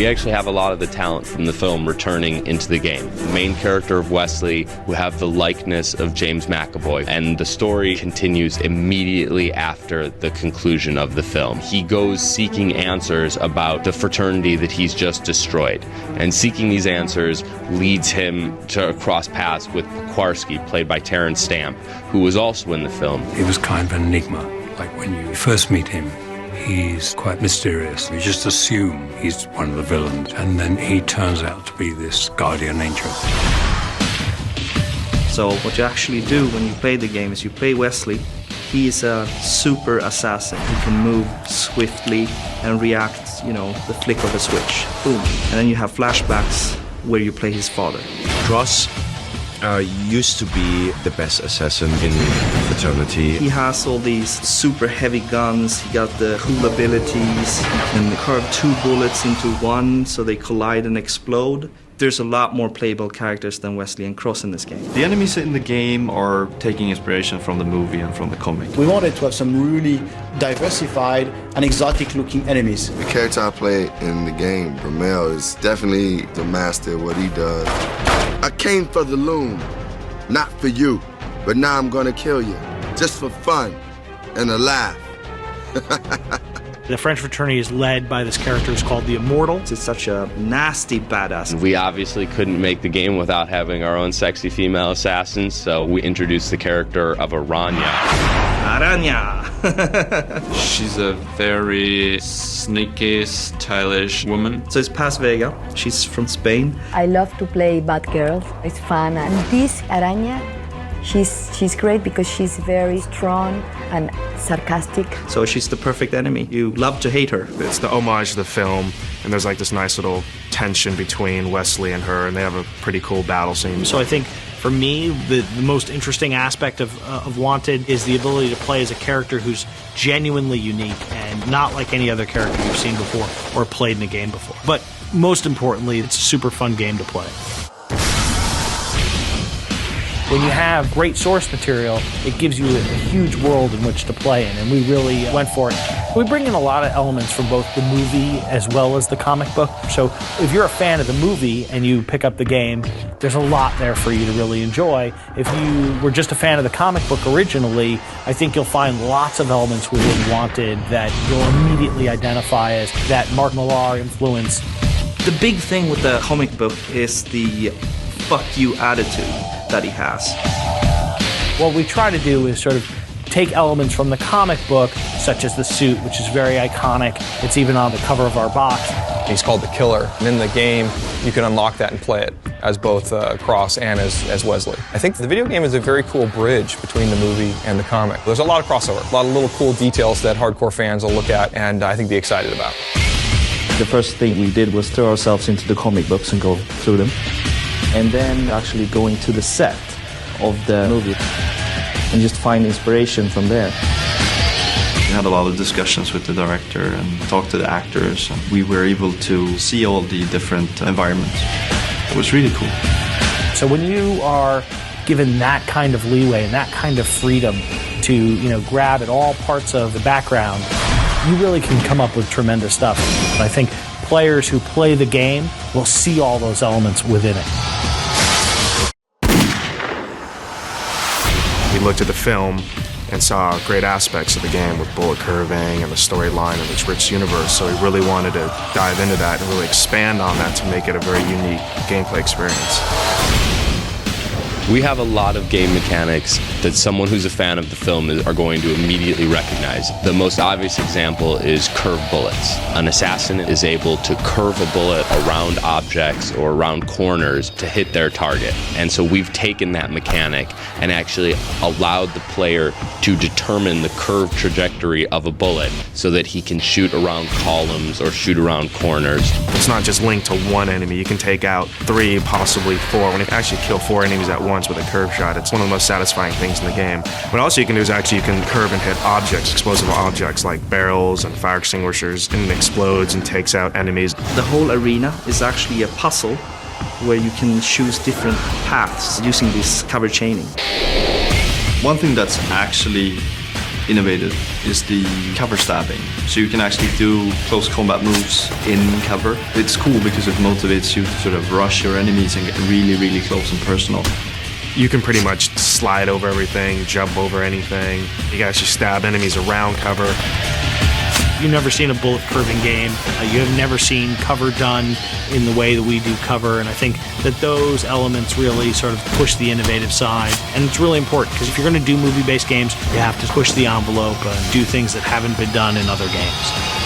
We actually have a lot of the talent from the film returning into the game. The main character of Wesley, we have the likeness of James McAvoy, and the story continues immediately after the conclusion of the film. He goes seeking answers about the fraternity that he's just destroyed, and seeking these answers leads him to cross paths with Pekwarski, played by Terrence Stamp, who was also in the film. He was kind of an enigma. Like when you first meet him, he's quite mysterious. You just assume he's one of the villains, and then he turns out to be this guardian angel. So what you actually do when you play the game is you play Wesley. He is a super assassin who can move swiftly and react, the flick of a switch. Boom. And then you have flashbacks where you play his father. Cross used to be the best assassin in fraternity. He has all these super heavy guns. He got the cool abilities. He can curve 2 bullets into one so they collide and explode. There's a lot more playable characters than Wesley and Cross in this game. The enemies in the game are taking inspiration from the movie and from the comic. We wanted to have some really diversified and exotic-looking enemies. The character I play in the game, Bromel, is definitely the master of what he does. I came for the loom, not for you, but now I'm gonna kill you, just for fun and a laugh. The French fraternity is led by this character who's called the Immortal. It's such a nasty badass. We obviously couldn't make the game without having our own sexy female assassins, so we introduced the character of Aranya. Aranya! She's a very sneaky, stylish woman. So it's Paz Vega. She's from Spain. I love to play bad girls. It's fun. And this Aranya, she's great because she's very strong and sarcastic. So she's the perfect enemy. You love to hate her. It's the homage to the film, and there's like this nice little tension between Wesley and her, and they have a pretty cool battle scene. So I think for me, the most interesting aspect of Wanted is the ability to play as a character who's genuinely unique and not like any other character you've seen before or played in a game before. But most importantly, it's a super fun game to play. When you have great source material, it gives you a huge world in which to play in, and we really went for it. We bring in a lot of elements from both the movie as well as the comic book. So if you're a fan of the movie and you pick up the game, there's a lot there for you to really enjoy. If you were just a fan of the comic book originally, I think you'll find lots of elements within Wanted that you'll immediately identify as that Mark Millar influence. The big thing with the comic book is the fuck you attitude that he has. What we try to do is sort of take elements from the comic book, such as the suit, which is very iconic. It's even on the cover of our box. He's called the Killer, and in the game, you can unlock that and play it as both Cross and as Wesley. I think the video game is a very cool bridge between the movie and the comic. There's a lot of crossover, a lot of little cool details that hardcore fans will look at and I think be excited about. The first thing we did was throw ourselves into the comic books and go through them. And then actually going to the set of the movie and just find inspiration from there. We had a lot of discussions with the director and talked to the actors, and we were able to see all the different environments. It was really cool. So when you are given that kind of leeway and that kind of freedom to, grab at all parts of the background, you really can come up with tremendous stuff. And I think players who play the game will see all those elements within it. We looked at the film and saw great aspects of the game with bullet curving and the storyline and its rich universe, so we really wanted to dive into that and really expand on that to make it a very unique gameplay experience. We have a lot of game mechanics that someone who's a fan of the film are going to immediately recognize. The most obvious example is curved bullets. An assassin is able to curve a bullet around objects or around corners to hit their target. And so we've taken that mechanic and actually allowed the player to determine the curved trajectory of a bullet so that he can shoot around columns or shoot around corners. It's not just linked to one enemy. You can take out 3, possibly 4. When you can actually kill 4 enemies at once with a curve shot, it's one of the most satisfying things in the game. What also you can do is actually you can curve and hit objects, explosive objects like barrels and fire extinguishers, and it explodes and takes out enemies. The whole arena is actually a puzzle where you can choose different paths using this cover chaining. One thing that's actually innovative is the cover stabbing. So you can actually do close combat moves in cover. It's cool because it motivates you to sort of rush your enemies and get really, really close and personal. You can pretty much slide over everything, jump over anything. You can actually stab enemies around cover. You've never seen a bullet curving game. You have never seen cover done in the way that we do cover, and I think that those elements really sort of push the innovative side. And it's really important, because if you're going to do movie-based games, you have to push the envelope and do things that haven't been done in other games.